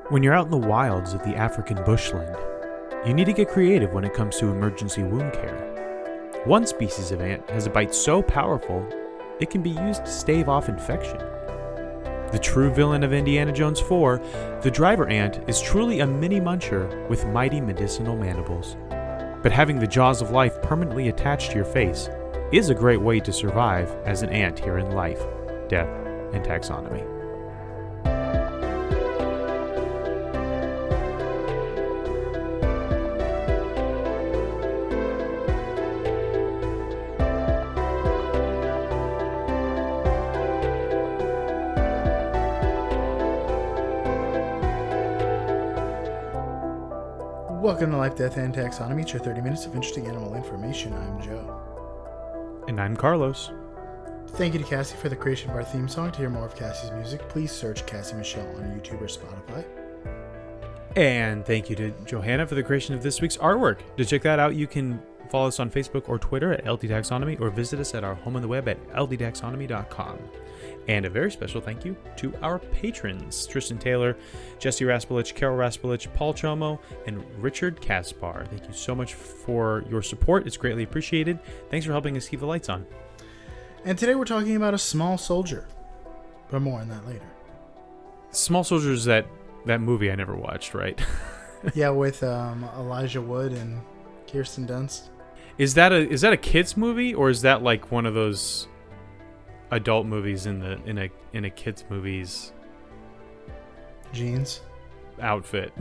When you're out in the wilds of the African bushland, you need to get creative when it comes to emergency wound care. One species of ant has a bite so powerful, it can be used to stave off infection. The true villain of Indiana Jones 4, the driver ant is truly a mini muncher with mighty medicinal mandibles. But having the jaws of life permanently attached to your face is a great way to survive as an ant here in life, death, and taxonomy. Welcome to Life, Death, and Taxonomy. It's your 30 minutes of interesting animal information. I'm Joe. And I'm Carlos. Thank you to Cassie for the creation of our theme song. To hear more of Cassie's music, please search Cassie Michelle on YouTube or Spotify. And thank you to Johanna for the creation of this week's artwork. To check that out, you can follow us on Facebook or Twitter at LD Taxonomy or visit us at our home on the web at ldtaxonomy.com. And a very special thank you to our patrons, Tristan Taylor, Jesse Raspolich, Carol Raspolich, Paul Chomo, and Richard Kaspar. Thank you so much for your support. It's greatly appreciated. Thanks for helping us keep the lights on. And today we're talking about a small soldier, but more on that later. Small Soldiers, that movie I never watched, right? Yeah, with Elijah Wood and Kirsten Dunst. Is that a kids movie, or is that like one of those adult movies in a kids movies jeans outfit?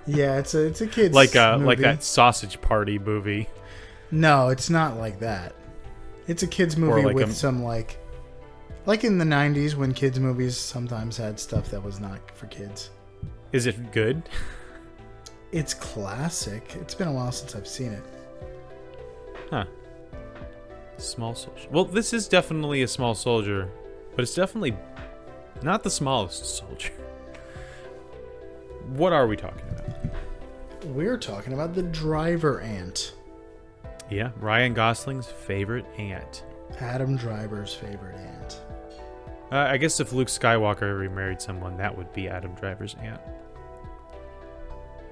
Yeah, it's a kids like movie. Like that Sausage Party movie. No, it's not like that. It's a kids movie like with some like in the 90s when kids movies sometimes had stuff that was not for kids. Is it good? It's classic. It's been a while since I've seen it. Huh. Small soldier. Well, this is definitely a small soldier, but it's definitely not the smallest soldier. What are we talking about? We're talking about the driver ant. Yeah, Ryan Gosling's favorite ant. Adam Driver's favorite ant. I guess if Luke Skywalker ever married someone, that would be Adam Driver's ant.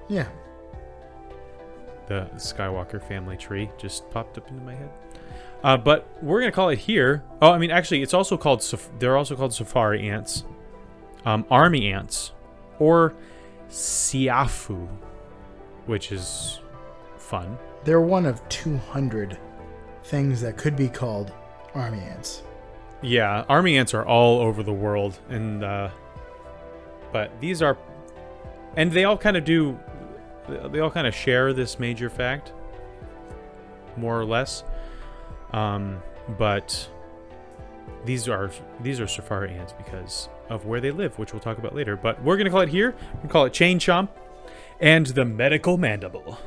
Yeah. The Skywalker family tree just popped up into my head. But we're going to call it here. Oh, I mean, actually, it's also called. They're also called safari ants, army ants, or siafu, which is fun. They're one of 200 things that could be called army ants. Yeah, army ants are all over the world, and but these are, and they all kind of do. They all kind of share this major fact, more or less. But these are safari ants because of where they live, which we'll talk about later. But we're gonna call it here. We're gonna call it chain chomp and the medical mandible.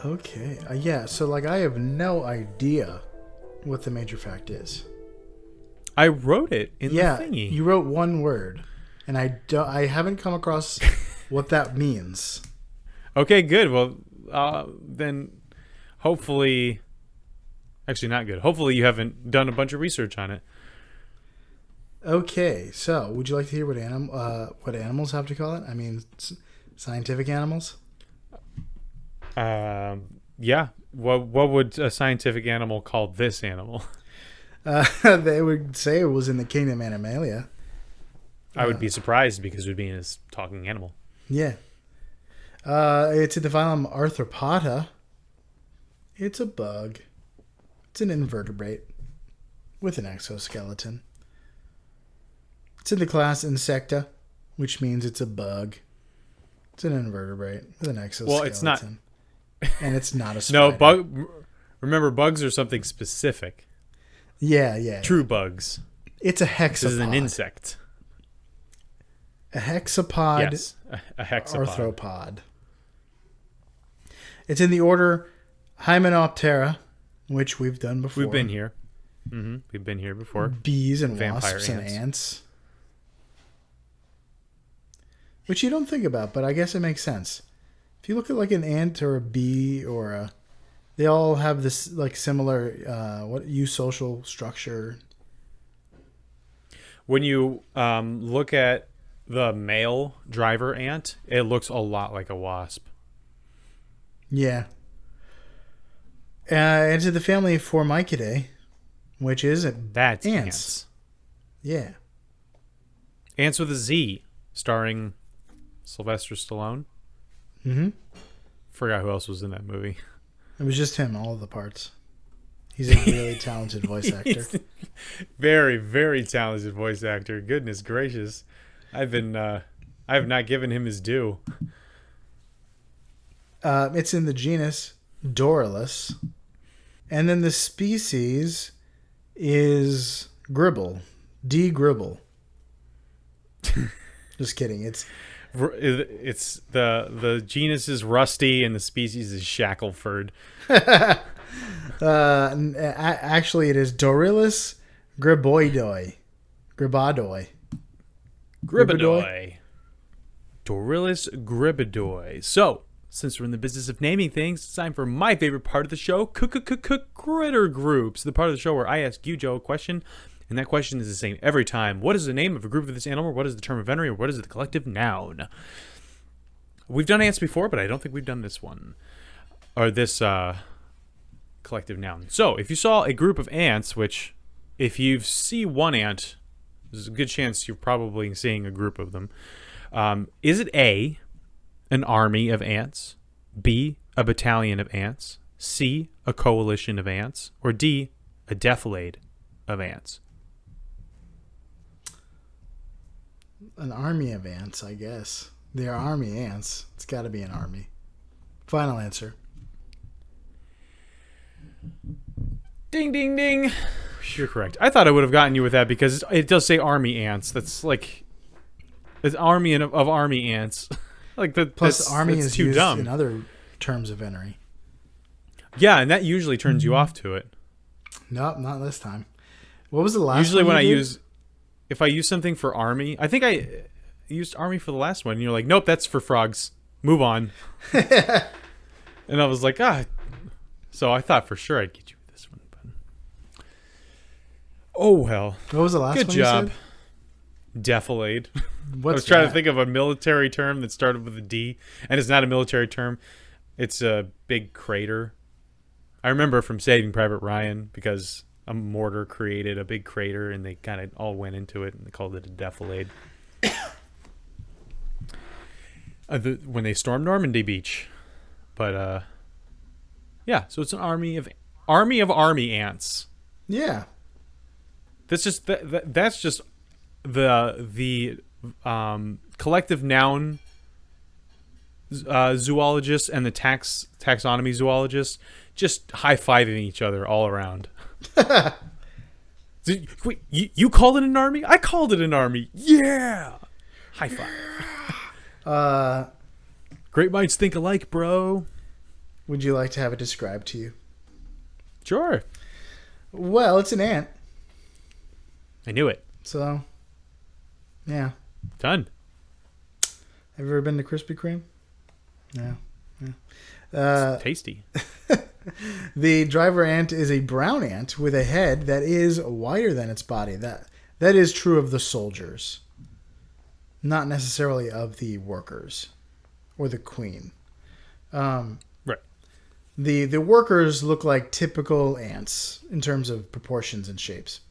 Okay. Yeah. So I have no idea what the major fact is. I wrote it in the thingy. You wrote one word, and I haven't come across what that means. Okay, good. Well, then hopefully. Actually, not good. Hopefully you haven't done a bunch of research on it. Okay, so would you like to hear what animals have to call it? I mean, scientific animals? Yeah. What would a scientific animal call this animal? They would say it was in the kingdom Animalia. I would be surprised because it would be a talking animal. Yeah. It's in the phylum Arthropoda. It's a bug. It's an invertebrate with an exoskeleton. It's in the class Insecta, which means it's a bug. It's an invertebrate with an exoskeleton. Well, it's not. And it's not a spider. No, remember, bugs are something specific. Yeah. True bugs. It's a hexapod. This is an insect. A hexapod. Yes, a hexapod. Arthropod. It's in the order Hymenoptera, which we've done before. We've been here. Mm-hmm. We've been here before. Bees and Vampire wasps and ants. Which you don't think about, but I guess it makes sense. If you look at an ant or a bee or they all have this similar eusocial structure. When you look at the male driver ant, it looks a lot like a wasp. Yeah. Into the family of Formicidae, which is That's ants. Yeah. Ants with a Z, starring Sylvester Stallone. Mm-hmm. Forgot who else was in that movie. It was just him, all of the parts. He's a really talented voice actor. Very, very talented voice actor. Goodness gracious. I have not given him his due. It's in the genus Doralus. And then the species is Gribble. D. Gribble. Just kidding. It's the genus is Rusty and the species is Shackleford. Actually, it is Doralus griboidoi. Gribadoi. Gribadoi. Doralus gribadoi. So, since we're in the business of naming things, it's time for my favorite part of the show, critter groups. The part of the show where I ask you, Joe, a question, and that question is the same every time. What is the name of a group of this animal? What is the term of entry? Or what is the collective noun? We've done ants before, but I don't think we've done this one. Or this collective noun. So, if you saw a group of ants, which, if you see one ant, there's a good chance you're probably seeing a group of them. Is it A, an army of ants, B, a battalion of ants, C, a coalition of ants, or D, a defilade of ants? An army of ants, I guess. They are army ants. It's got to be an army. Final answer. Ding, ding, ding. You're correct. I thought I would have gotten you with that because it does say army ants. That's like an army of army ants. Like Plus, army is too used dumb in other terms of entry. Yeah, and that usually turns you off to it. Nope, not this time. What was the last Usually one when you I did? use, if I use something for army, I think I used army for the last one. And you're like, nope, that's for frogs. Move on. And I was like, So I thought for sure I'd get you with this one. But oh, well. What was the last Good one job. you said? Defilade. I What's was trying that? to think of a military term that started with a D, and it's not a military term. It's a big crater. I remember from Saving Private Ryan because a mortar created a big crater, and they kind of all went into it, and they called it a defilade. When they stormed Normandy Beach. But, yeah, so it's an army of army ants. Yeah. That's just that's just the collective noun zoologists and the taxonomy zoologists just high-fiving each other all around. Wait, you called it an army? I called it an army. Yeah. High five. Great minds think alike, bro. Would you like to have it described to you? Sure. Well, it's an ant. I knew it. So, yeah. Done. Have you ever been to Krispy Kreme? Yeah. It's tasty. The driver ant is a brown ant with a head that is wider than its body. That is true of the soldiers, not necessarily of the workers or the queen. Right. The workers look like typical ants in terms of proportions and shapes,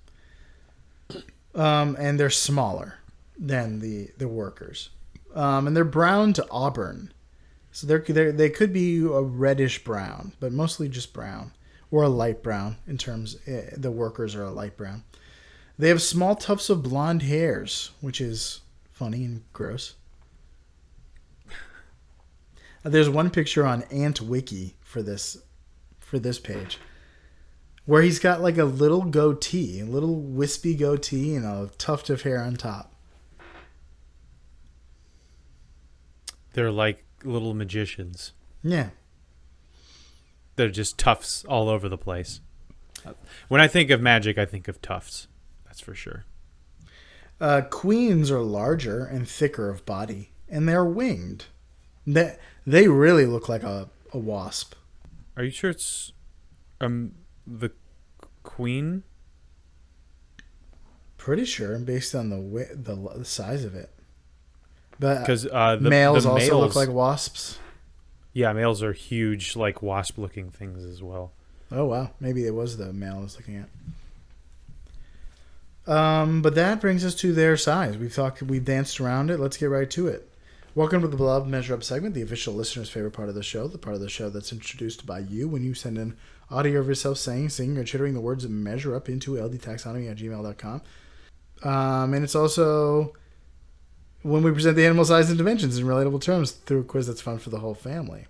and they're smaller than the workers, and they're brown to auburn. So they could be a reddish brown, but mostly just brown or a light brown in terms the workers are a light brown. They have small tufts of blonde hairs, which is funny and gross. There's one picture on Ant Wiki for this page where he's got like a little goatee, a little wispy goatee and a tuft of hair on top. They're like little magicians. Yeah. They're just tufts all over the place. When I think of magic, I think of tufts. That's for sure. Queens are larger and thicker of body, and they're winged. They really look like a wasp. Are you sure it's the queen? Pretty sure, based on the size of it. But Because males the also look males, like wasps. yeah, males are huge, like wasp-looking things as well. Oh wow, maybe it was the male I was looking at. But that brings us to their size. We've danced around it. Let's get right to it. Welcome to the Beloved Measure Up segment, the official listener's favorite part of the show, the part of the show that's introduced by you when you send in audio of yourself saying, singing, or chittering the words measure up into ldtaxonomy@gmail.com. And it's also when we present the animal size and dimensions in relatable terms through a quiz that's fun for the whole family.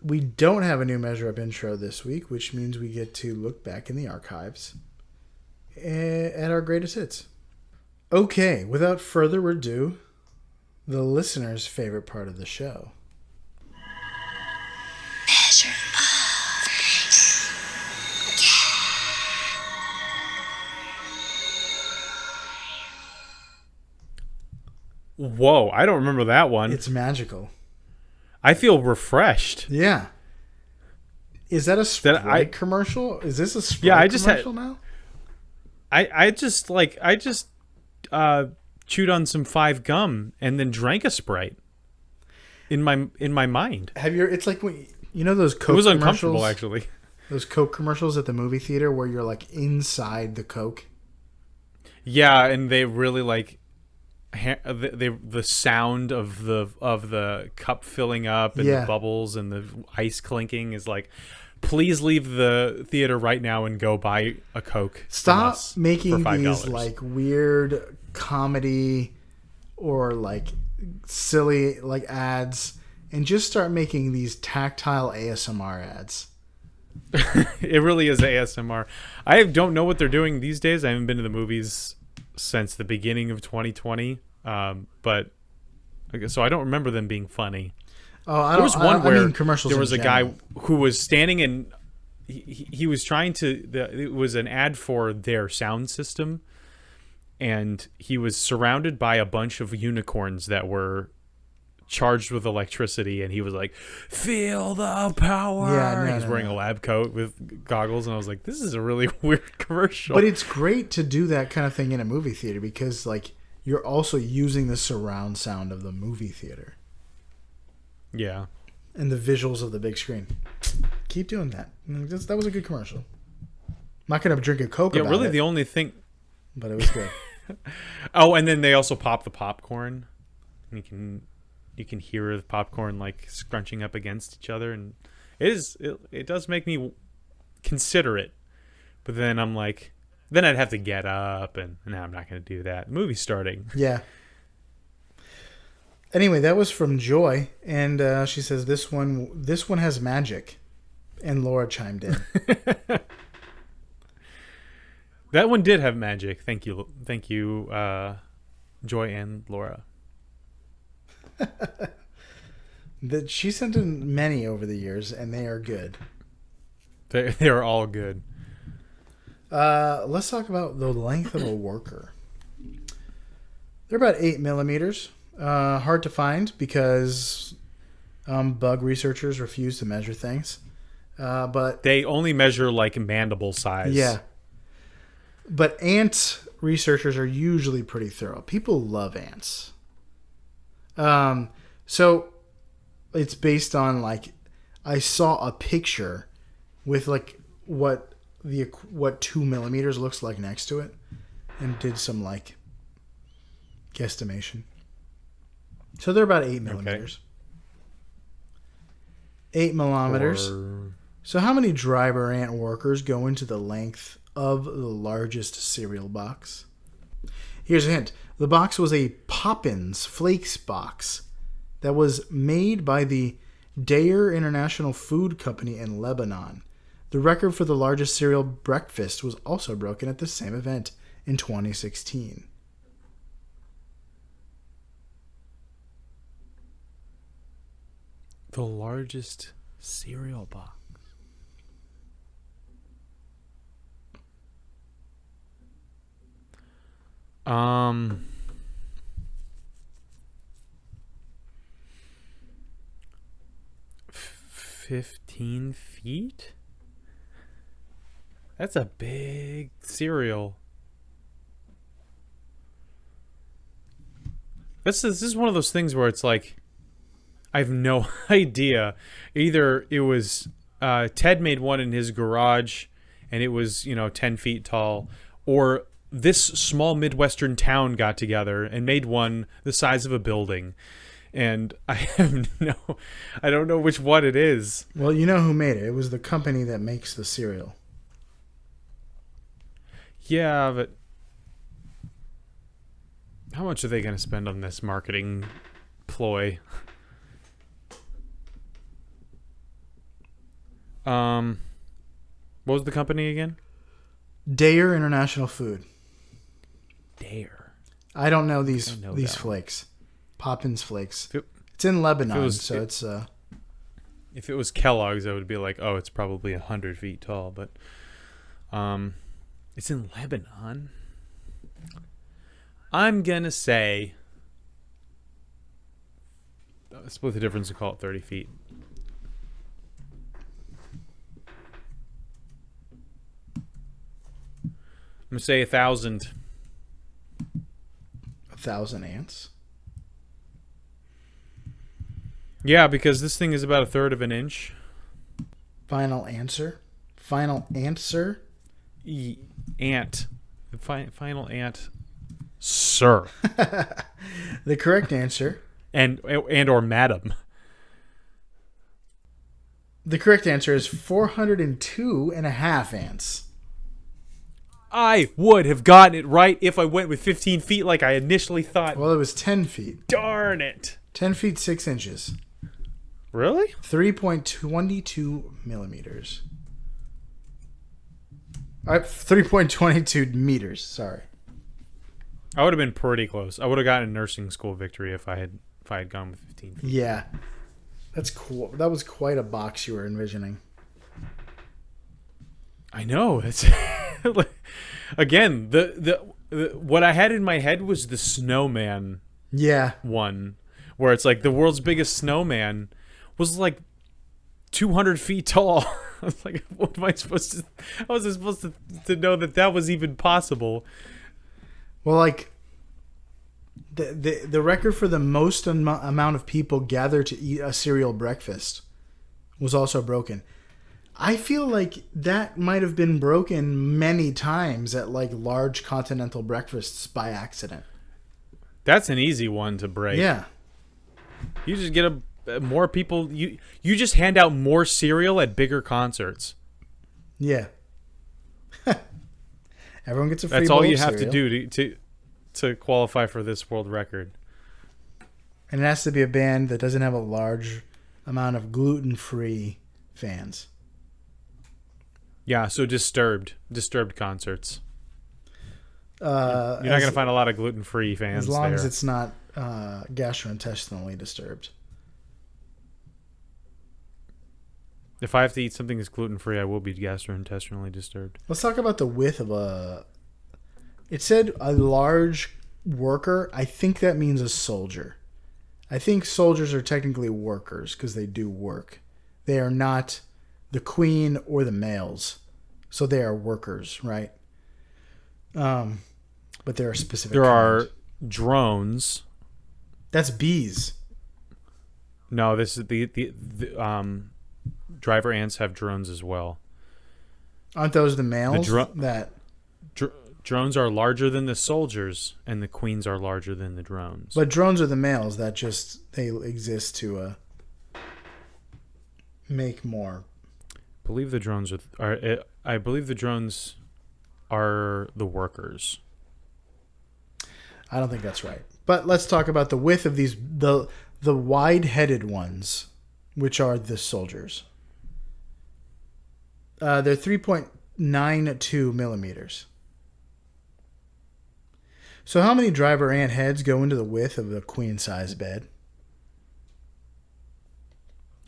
We don't have a new Measure Up intro this week, which means we get to look back in the archives at our greatest hits. Okay, without further ado, the listener's favorite part of the show. Measure Whoa, I don't remember that one. It's magical. I feel refreshed. Yeah. Is that a Sprite commercial? Is this a Sprite commercial now? I just chewed on some 5 gum and then drank a Sprite in my mind. It's like when you know those Coke It was commercials? uncomfortable, actually. Those Coke commercials at the movie theater where you're like inside the Coke. Yeah, and they really like the sound of the cup filling up and the bubbles and the ice clinking is like, please leave the theater right now and go buy a Coke. Stop making these like weird comedy or like silly like ads and just start making these tactile ASMR ads. It really is ASMR. I don't know what they're doing these days. I haven't been to the movies since the beginning of 2020. But so I don't remember them being funny. Oh, there was one where commercials there was a general. guy who was standing and he was trying to. It was an ad for their sound system, and he was surrounded by a bunch of unicorns that were charged with electricity, and he was like, "Feel the power!" Yeah, he's wearing a lab coat with goggles, and I was like, "This is a really weird commercial." But it's great to do that kind of thing in a movie theater because, like, you're also using the surround sound of the movie theater. Yeah. And the visuals of the big screen. Keep doing that. That was a good commercial. I'm not gonna drink a Coke. Yeah, about really, it, the only thing. But it was good. Oh, and then they also pop the popcorn. You can hear the popcorn like scrunching up against each other, and it does make me consider it. But then I'm like, then I'd have to get up, and no, I'm not going to do that. The movie's starting. Yeah. Anyway, that was from Joy, and she says this one has magic, and Laura chimed in. That one did have magic. Thank you, Joy and Laura. That she sent in many over the years, and they are good. They are all good. Let's talk about the length of a worker. They're about 8 millimeters. Hard to find because bug researchers refuse to measure things. But they only measure like mandible size. Yeah. But ant researchers are usually pretty thorough. People love ants. So it's based on like I saw a picture with like what 2 millimeters looks like next to it, and did some like guesstimation. So they're about 8 millimeters. Okay. 8 millimeters. So how many driver ant workers go into the length of the largest cereal box? Here's a hint. The box was a Poppins Flakes box that was made by the Dayer International Food Company in Lebanon. The record for the largest cereal breakfast was also broken at the same event in 2016. The largest cereal box. Um, 15 feet? That's a big cereal. This is one of those things where it's like I have no idea. Either it was Ted made one in his garage, and it was 10 feet tall, or this small Midwestern town got together and made one the size of a building. And I don't know which one it is. Well, you know who made it. It was the company that makes the cereal. Yeah, but how much are they going to spend on this marketing ploy? What was the company again? Dare International Food. Dare. I don't know these that flakes. Poppins flakes. If It's in Lebanon, if it was Kellogg's, I would be like, oh, it's probably 100 feet tall. But it's in Lebanon. I'm gonna say split the difference and call it 30 feet. I'm gonna say 1,000. 1,000 ants. Yeah, because this thing is about 1/3 of an inch. Final answer. Final answer. Ant. Final ant. Sir. The correct answer. and or madam. The correct answer is 402 and a half ants. I would have gotten it right if I went with 15 feet like I initially thought. Well, it was 10 feet. Darn it. 10 feet 6 inches. Really? 3.22 millimeters. 3.22 meters. Sorry. I would have been pretty close. I would have gotten a nursing school victory if I had gone with 15 feet. Yeah. That's cool. That was quite a box you were envisioning. I know. It's again, the what I had in my head was the snowman one, where it's like the world's biggest snowman was like 200 feet tall. I was like, what am I supposed to? How was I supposed to know that was even possible? Well, like the record for the most amount of people gathered to eat a cereal breakfast was also broken. I feel like that might have been broken many times at like large continental breakfasts by accident. That's an easy one to break. Yeah. You just get more people. You just hand out more cereal at bigger concerts. Yeah. Everyone gets a free That's bowl all you of have cereal. to do to qualify for this world record. And it has to be a band that doesn't have a large amount of gluten-free fans. Yeah, so disturbed concerts. You're not going to find a lot of gluten-free fans as long there. as it's not gastrointestinally disturbed. If I have to eat something that's gluten-free, I will be gastrointestinally disturbed. Let's talk about the width of a... It said a large worker. I think that means a soldier. I think soldiers are technically workers because they do work. They are not the queen or the males. So they are workers, right? But there are specific There kinds. are drones. That's bees. No, this is the driver ants have drones as well. Aren't those the males? That drones are larger than the soldiers, and the queens are larger than the drones. But drones are the males that just they exist to make more. I believe the drones I believe the drones are the workers. I don't think that's right. But let's talk about the width of these the wide-headed ones, which are the soldiers. They're 3.92 millimeters. So how many driver ant heads go into the width of a queen-size bed?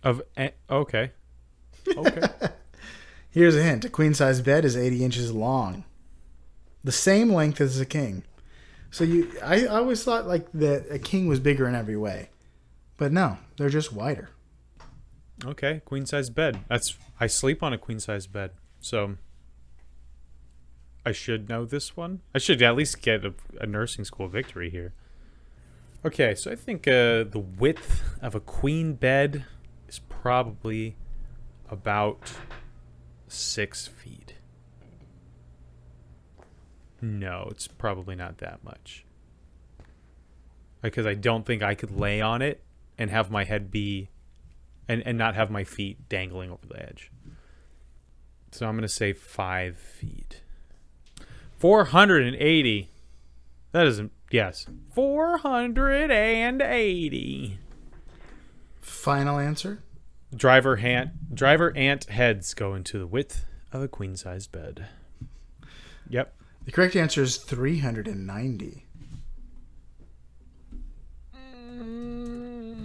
Okay. Here's a hint. A queen-size bed is 80 inches long. The same length as a king. So I always thought like that a king was bigger in every way. But no, they're just wider. Okay, queen size bed. I sleep on a queen size bed, so I should know this one. I should at least get a nursing school victory here. Okay, so I think the width of a queen bed is probably about 6 feet. No, it's probably not that much. Because I don't think I could lay on it and have my head be and not have my feet dangling over the edge. So I'm going to say 5 feet. 480. That isn't, yes. 480. Final answer? Driver ant heads go into the width of a queen-sized bed. Yep. The correct answer is 390.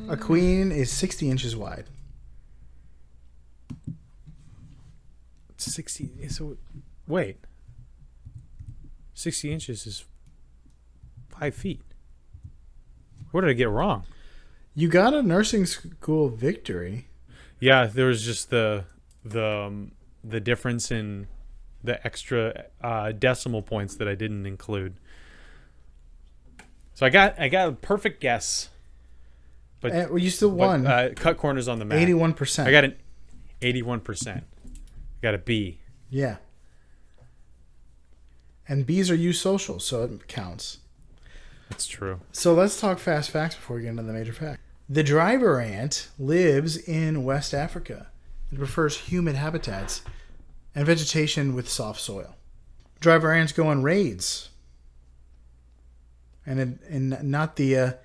A queen is 60 inches wide. 60. So, wait. 60 inches is 5 feet. What did I get wrong? You got a nursing school victory. Yeah, there was just the difference in the extra decimal points that I didn't include. So I got a perfect guess. But well, you still won. Cut corners on the map. 81%. I got an 81%. I got a B. Yeah. And B's are eusocial, so it counts. That's true. So let's talk fast facts before we get into the major fact. The driver ant lives in West Africa. It prefers humid habitats and vegetation with soft soil. Driver ants go on raids. And not the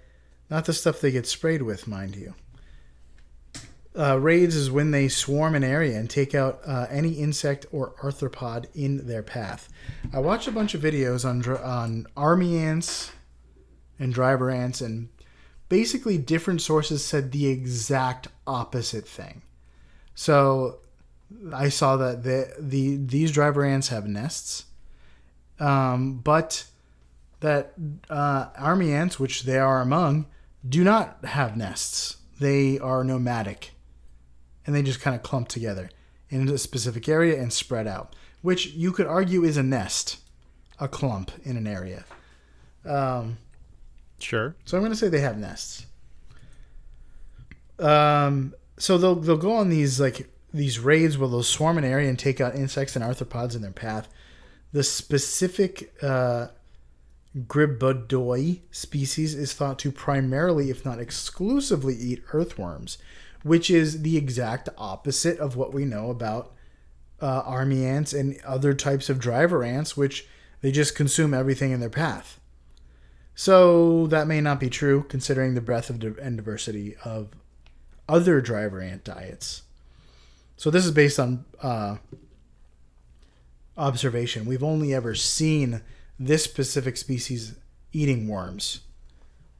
stuff they get sprayed with, mind you. Raids is when they swarm an area and take out any insect or arthropod in their path. I watched a bunch of videos on army ants and driver ants, and basically different sources said the exact opposite thing. So I saw that these driver ants have nests, but that army ants, which they are among, do not have nests. They are nomadic, and they just kind of clump together in a specific area and spread out, which you could argue is a nest, a clump in an area. Sure. So I'm going to say they have nests. So they'll go on these raids where they'll swarm an area and take out insects and arthropods in their path. The specific Gribodoi species is thought to primarily, if not exclusively, eat earthworms, which is the exact opposite of what we know about army ants and other types of driver ants, which they just consume everything in their path. So that may not be true, considering the breadth and diversity of other driver ant diets. So this is based on observation. We've only ever seen this specific species eating worms,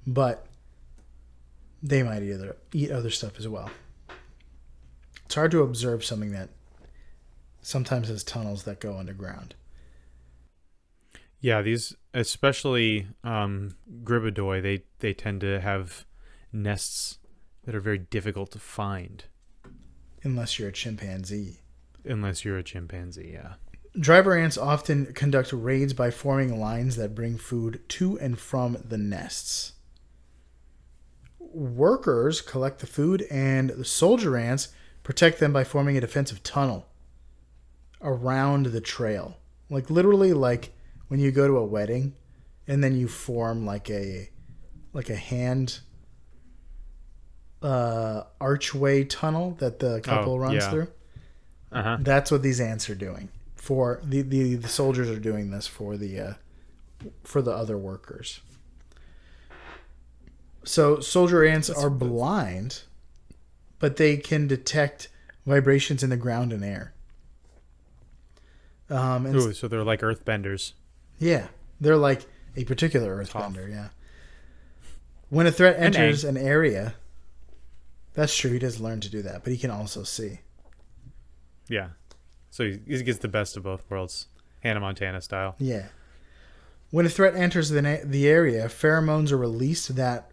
but they might eat other stuff as well. It's hard to observe something that sometimes has tunnels that go underground. Yeah, these, especially Gribodoi, they tend to have nests that are very difficult to find. Unless you're a chimpanzee. Yeah. Driver ants often conduct raids by forming lines that bring food to and from the nests. Workers collect the food, and the soldier ants protect them by forming a defensive tunnel around the trail. Literally when you go to a wedding and then you form like a hand archway tunnel that the couple runs through. Uh-huh. That's what these ants are doing. For the soldiers are doing this for the other workers. So soldier ants are blind, but they can detect vibrations in the ground and air. So they're like earthbenders. Yeah, they're like a particular earthbender. Yeah. When a threat enters an area, that's true. He does learn to do that, but he can also see. Yeah. So he gets the best of both worlds, Hannah Montana style. Yeah. When a threat enters the area, pheromones are released that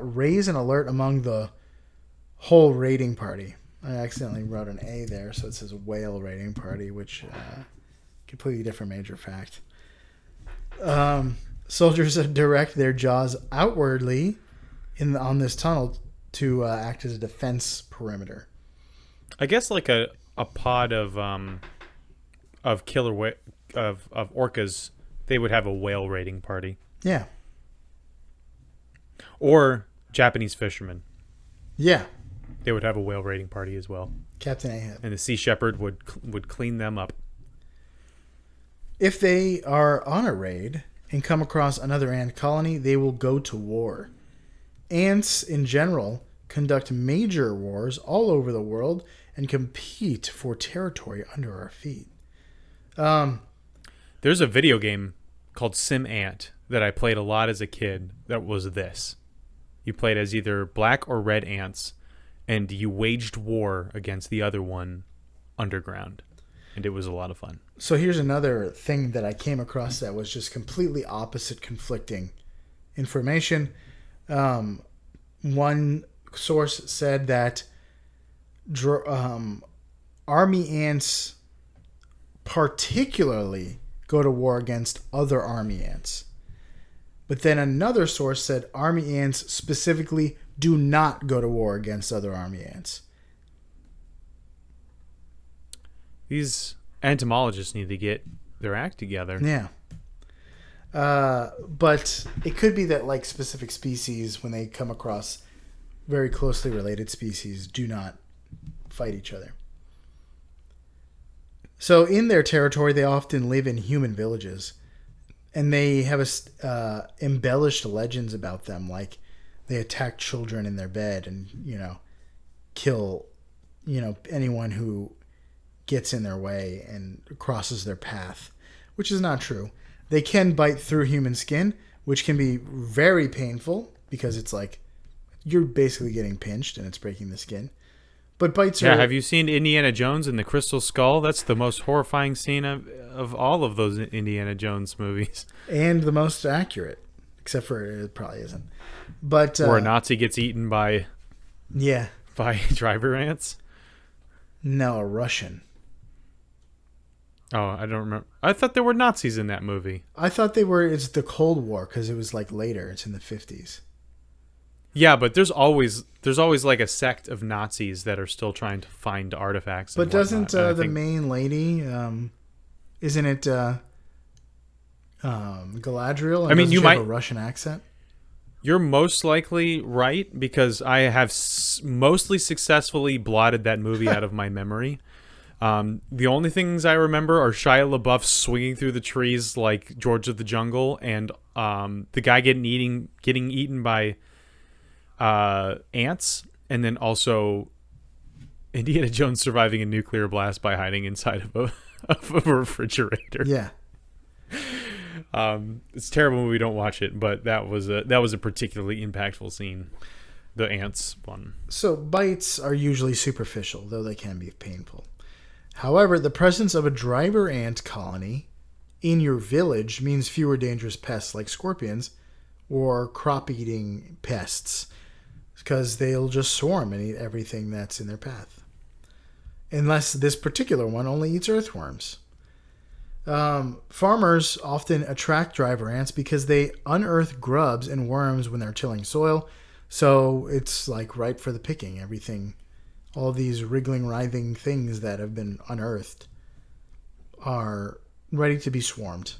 raise an alert among the whole raiding party. I accidentally wrote an A there, so it says whale raiding party, which completely different major fact. Soldiers direct their jaws outwardly on this tunnel to act as a defense perimeter. I guess like a pod of killer of orcas, they would have a whale raiding party. Yeah. Or Japanese fishermen. Yeah. They would have a whale raiding party as well. Captain Ahab. And the Sea Shepherd would clean them up. If they are on a raid and come across another ant colony, they will go to war. Ants, in general, conduct major wars all over the world and compete for territory under our feet. There's a video game called Sim Ant that I played a lot as a kid that was this. You played as either black or red ants, and you waged war against the other one underground. And it was a lot of fun. So here's another thing that I came across that was just completely opposite, conflicting information. One source said that army ants particularly go to war against other army ants. But then another source said army ants specifically do not go to war against other army ants. These entomologists need to get their act together. Yeah. But it could be that like specific species, when they come across very closely related species, do not fight each other. So in their territory, they often live in human villages. And they have embellished legends about them, like they attack children in their bed and, kill, anyone who gets in their way and crosses their path, which is not true. They can bite through human skin, which can be very painful because it's like you're basically getting pinched and it's breaking the skin. But bites are... Yeah, have you seen Indiana Jones and the Crystal Skull? That's the most horrifying scene of all of those Indiana Jones movies. And the most accurate, except for it probably isn't. But where a Nazi gets eaten by driver ants? No, a Russian. Oh, I don't remember. I thought there were Nazis in that movie. I thought they were... It's the Cold War because it was like later. It's in the 50s. Yeah, but there's always like a sect of Nazis that are still trying to find artifacts. But doesn't the main lady, isn't it Galadriel? I mean, you might have a Russian accent. You're most likely right because I have mostly successfully blotted that movie out of my memory. The only things I remember are Shia LaBeouf swinging through the trees like George of the Jungle, and the guy getting eaten by ants, and then also Indiana Jones surviving a nuclear blast by hiding inside of a refrigerator. Yeah. It's a terrible movie. Don't watch it, but that was a particularly impactful scene. The ants one. So bites are usually superficial, though they can be painful. However, the presence of a driver ant colony in your village means fewer dangerous pests like scorpions or crop-eating pests, because they'll just swarm and eat everything that's in their path. Unless this particular one only eats earthworms. Farmers often attract driver ants because they unearth grubs and worms when they're tilling soil, so it's like ripe for the picking. Everything, all these wriggling, writhing things that have been unearthed are ready to be swarmed.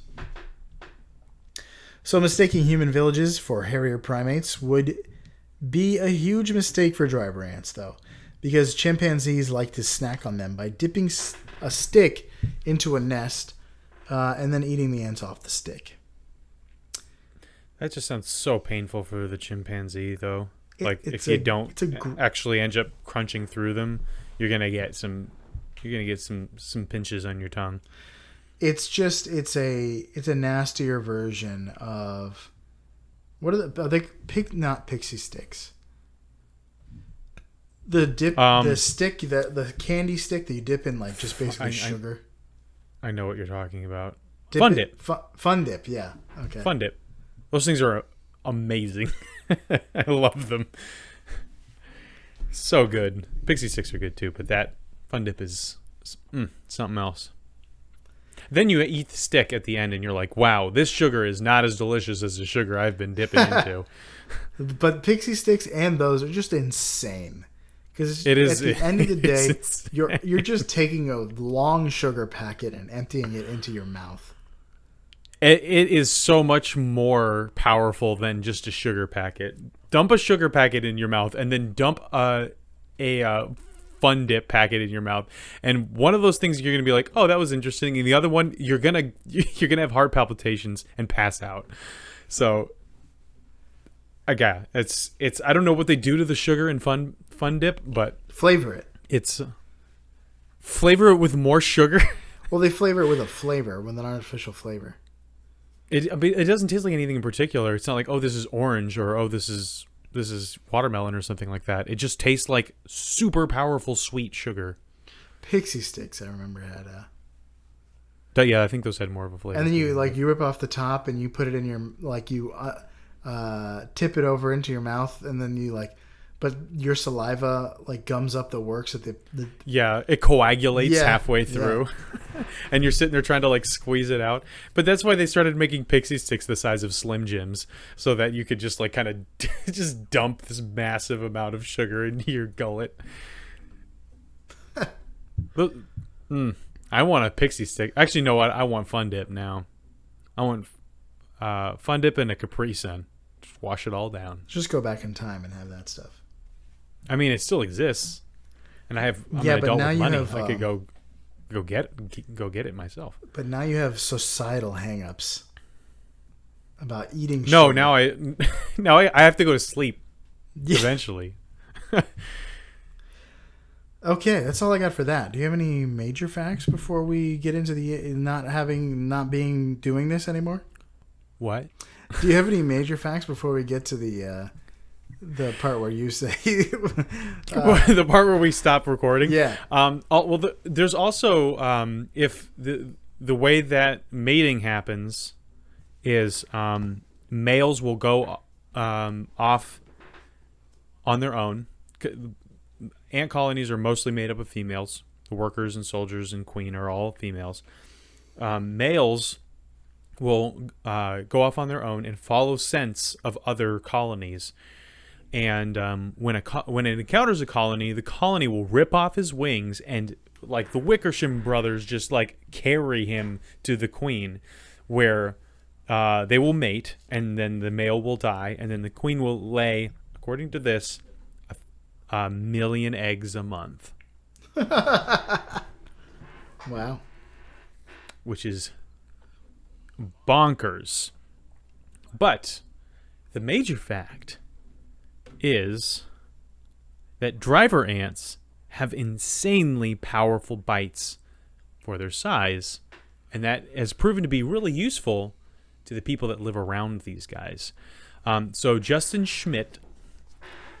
So mistaking human villages for hairier primates would be a huge mistake for driver ants, though, because chimpanzees like to snack on them by dipping a stick into a nest and then eating the ants off the stick. That just sounds so painful for the chimpanzee, though. If you don't actually end up crunching through them, you're gonna get some pinches on your tongue. It's a nastier version of what are they not pixie sticks. The stick, the candy stick that you dip in like just basically sugar. I know what you're talking about. Fun dip, yeah. Okay. Fun dip. Those things are amazing. I love them. So good. Pixie sticks are good too, but that Fun dip is something else. Then you eat the stick at the end, and you're like, wow, this sugar is not as delicious as the sugar I've been dipping into. But pixie sticks and those are just insane. Because It is. at the end of the day, insane. you're just taking a long sugar packet and emptying it into your mouth. It is so much more powerful than just a sugar packet. Dump a sugar packet in your mouth, and then dump a Fun Dip packet in your mouth, and one of those things you're gonna be like, oh, that was interesting, and the other one you're gonna have heart palpitations and pass out. So again, it's I don't know what they do to the sugar in Fun Dip, but Flavor it. it's flavor it with more sugar. Well, they flavor it with a flavor, with an artificial flavor. It doesn't taste like anything in particular. It's not like, oh, this is orange, or oh, this is watermelon or something like that. It just tastes like super powerful sweet sugar. Pixie sticks, I remember, had Yeah, I think those had more of a flavor. and then you rip off the top and you put it in your tip it over into your mouth, and then but your saliva gums up the works at the Yeah, it coagulates Yeah, halfway through. And you're sitting there trying to squeeze it out. But that's why they started making pixie sticks the size of Slim Jims, so that you could just kind of just dump this massive amount of sugar into your gullet. I want a pixie stick. Actually, you know what? I want Fun Dip now. I want Fun Dip and a Capri Sun. Just wash it all down. Just go back in time and have that stuff. I mean, it still exists, and I'm an but adult now with you money. have, I could go get it myself. But now you have societal hangups about eating sugar. No, now I have to go to sleep eventually. Okay, that's all I got for that. Do you have any major facts before we get into the doing this anymore? What? Do you have any major facts before we get to the part where you say The part where we stop recording? Yeah. There's also if the way that mating happens is males will go off on their own. Ant colonies are mostly made up of females. The workers and soldiers and queen are all females. Males will go off on their own and follow scents of other colonies. And when it encounters a colony, the colony will rip off his wings, and the Wickersham brothers just carry him to the queen, where they will mate, and then the male will die, and then the queen will lay, according to this, a million eggs a month. Wow. Which is bonkers. But the major fact is that driver ants have insanely powerful bites for their size, and that has proven to be really useful to the people that live around these guys. So Justin Schmidt,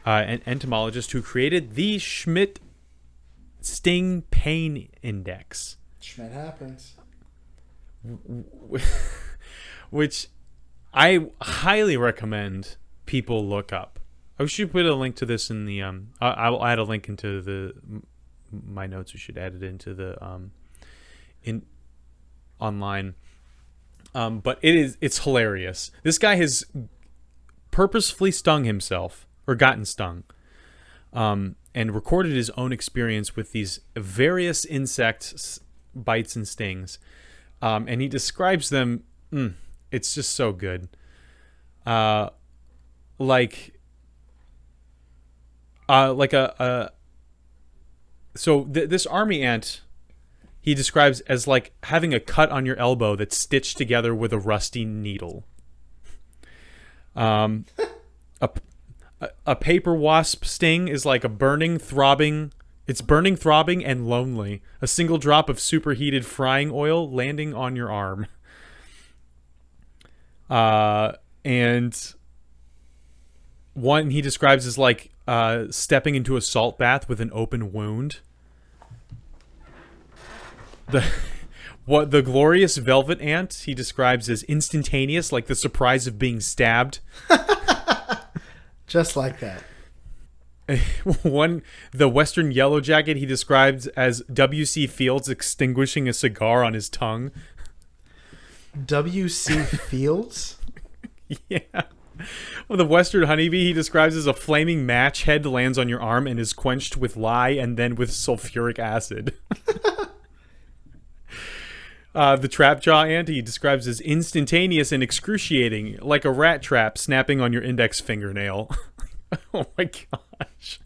an entomologist who created the Schmidt Sting Pain Index. Schmidt happens. Which I highly recommend people look up. I should put a link to this in the I'll add a link into my notes. We should add it into the in online. But it's hilarious. This guy has purposefully stung himself, or gotten stung, and recorded his own experience with these various insect bites and stings, and he describes them. It's just so good. This army ant, he describes as having a cut on your elbow that's stitched together with a rusty needle. A paper wasp sting is like a burning, throbbing. It's burning, throbbing, and lonely. A single drop of superheated frying oil landing on your arm. And one he describes as stepping into a salt bath with an open wound. The glorious velvet ant he describes as instantaneous, like the surprise of being stabbed. Just like that. The western yellow jacket he describes as W.C. Fields extinguishing a cigar on his tongue. W.C. Fields? Yeah. Well, the western honeybee he describes as a flaming match head lands on your arm and is quenched with lye and then with sulfuric acid. The trapjaw ant he describes as instantaneous and excruciating, like a rat trap snapping on your index fingernail. Oh my gosh.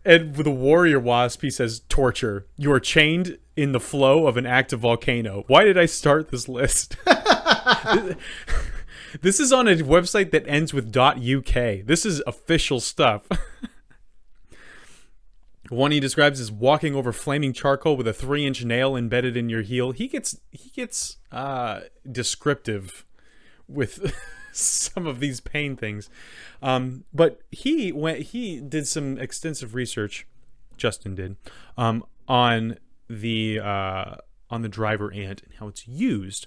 And with the warrior wasp, he says, torture. You are chained in the flow of an active volcano. Why did I start this list? This is on a website that ends with .uk. This is official stuff. One he describes as walking over flaming charcoal with a 3-inch nail embedded in your heel. He gets descriptive with some of these pain things. But he did some extensive research. Justin did on the driver ant and how it's used,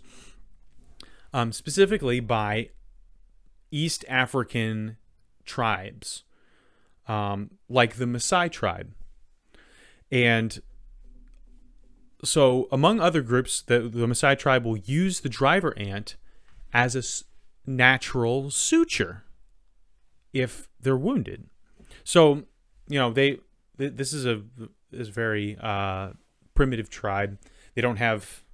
specifically by East African tribes, like the Maasai tribe. And so, among other groups, the Maasai tribe will use the driver ant as a natural suture if they're wounded. So, this is a very primitive tribe. They don't have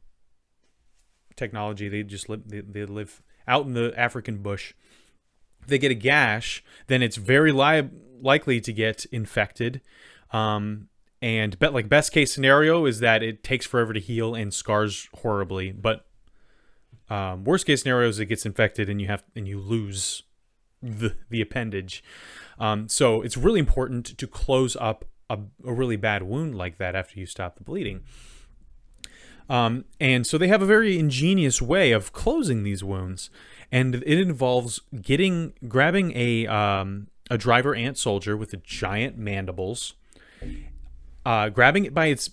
technology. They just they live out in the African bush. If they get a gash, then it's very likely to get infected. And best case scenario is that it takes forever to heal and scars horribly. But worst case scenario is it gets infected and you lose the appendage. So it's really important to close up a really bad wound like that after you stop the bleeding. And so they have a very ingenious way of closing these wounds, and it involves grabbing a driver ant soldier with the giant mandibles, grabbing it by its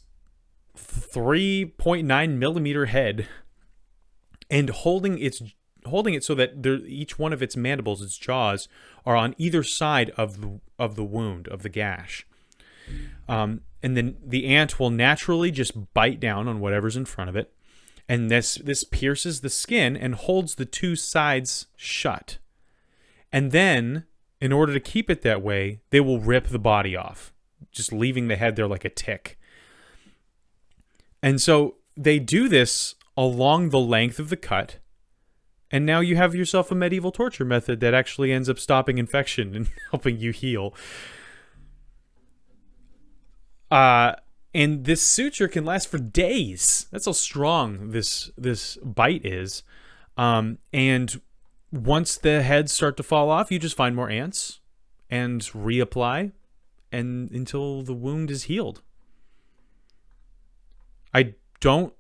3.9 millimeter head, and holding it so that each one of its mandibles, its jaws, are on either side of the wound, of the gash. And then the ant will naturally just bite down on whatever's in front of it, and this pierces the skin and holds the two sides shut. And then, in order to keep it that way, they will rip the body off, just leaving the head there like a tick. And so they do this along the length of the cut, and now you have yourself a medieval torture method that actually ends up stopping infection and helping you heal. And this suture can last for days. That's how strong this bite is. And once the heads start to fall off, you just find more ants and reapply, and until the wound is healed. I don't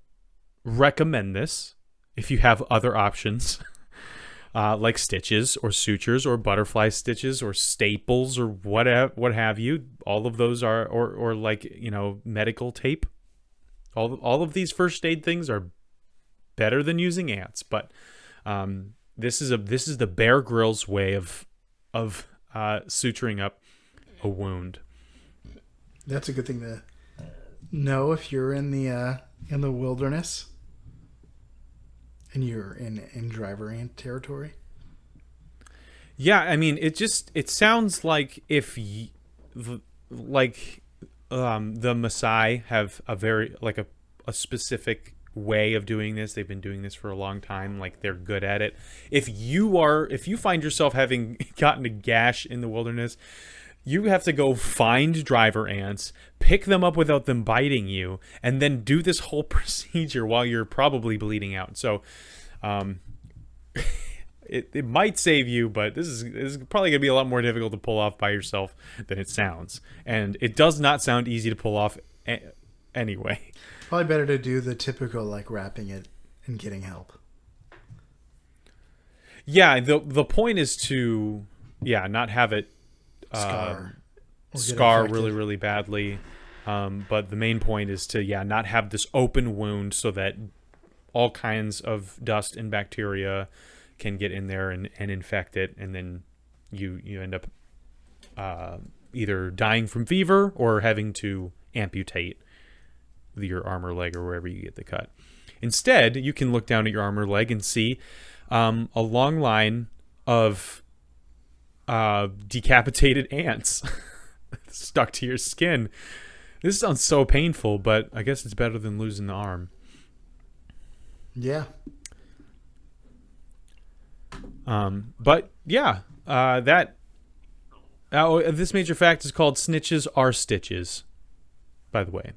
recommend this if you have other options, like stitches or sutures or butterfly stitches or staples or what have you. All of those are, or like, medical tape. All of these first aid things are better than using ants, but this is the Bear Grylls way of suturing up a wound. That's a good thing to know if you're in the wilderness and you're in driver ant territory. Yeah, I mean, it sounds like if the Maasai have a very a specific way of doing this. They've been doing this for a long time. Like, they're good at it. If you find yourself having gotten a gash in the wilderness, you have to go find driver ants, pick them up without them biting you, and then do this whole procedure while you're probably bleeding out. So, it might save you, but this is probably going to be a lot more difficult to pull off by yourself than it sounds. And it does not sound easy to pull off anyway. Probably better to do the typical, wrapping it and getting help. Yeah, the point is to, not have it scar really, really badly. But the main point is to, not have this open wound so that all kinds of dust and bacteria can get in there and infect it. And then you end up either dying from fever or having to amputate with your arm or leg or wherever you get the cut. Instead, you can look down at your arm or leg and see a long line of decapitated ants stuck to your skin. This sounds so painful, but I guess it's better than losing the arm. Yeah. But yeah, this major fact is called Snitches Are Stitches, by the way.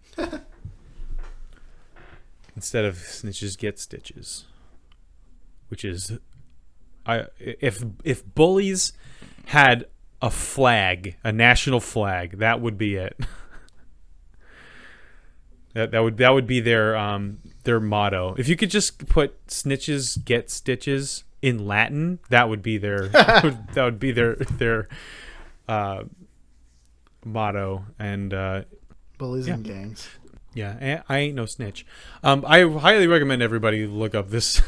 Instead of Snitches Get Stitches, which is, if bullies had a flag, a national flag, that would be it. that would be their motto. If you could just put Snitches Get Stitches in Latin, that would be their their motto. And bullies and gangs. Yeah, I ain't no snitch. I highly recommend everybody look up this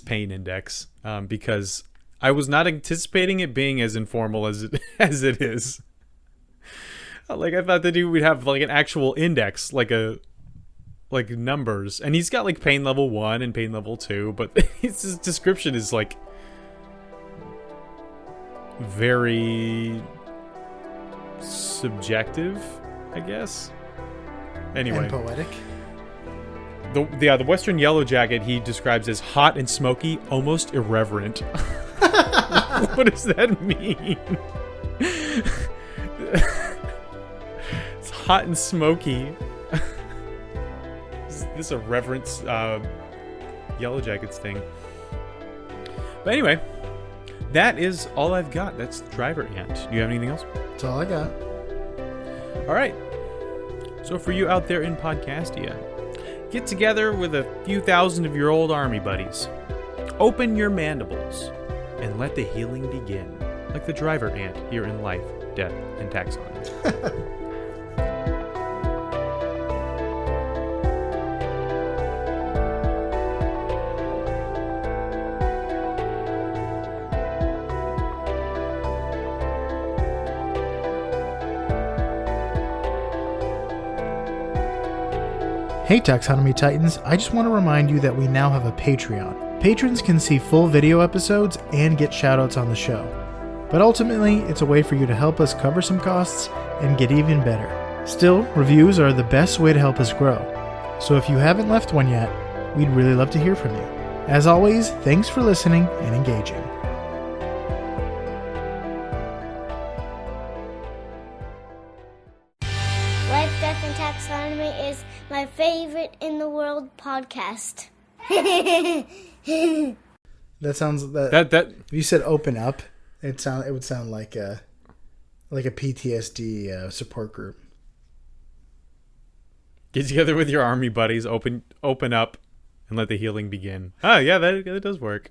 pain index because I was not anticipating it being as informal as it is. Like, I thought that he would have like an actual index, like numbers, and he's got like pain level 1 and pain level 2, but his description is like very subjective, I guess. Anyway, And poetic. The Western Yellow Jacket he describes as hot and smoky, almost irreverent. What does that mean? It's hot and smoky. Is this a reverence Yellow Jackets thing? But anyway, that is all I've got. That's Driver Ant. Do you have anything else? That's all I got. All right. So for you out there in Podcastia, get together with a few thousand of your old army buddies. Open your mandibles and let the healing begin, like the driver ant here in Life, Death, and Taxonomy. Hey Taxonomy Titans, I just want to remind you that we now have a Patreon. Patrons can see full video episodes and get shoutouts on the show. But ultimately, it's a way for you to help us cover some costs and get even better. Still, reviews are the best way to help us grow. So if you haven't left one yet, we'd really love to hear from you. As always, thanks for listening and engaging. Life, Death, and Taxonomy is my favorite in the world podcast. That sounds that if you said open up, it would sound like a PTSD support group. Get together with your army buddies, open up, and let the healing begin. Oh yeah, that does work.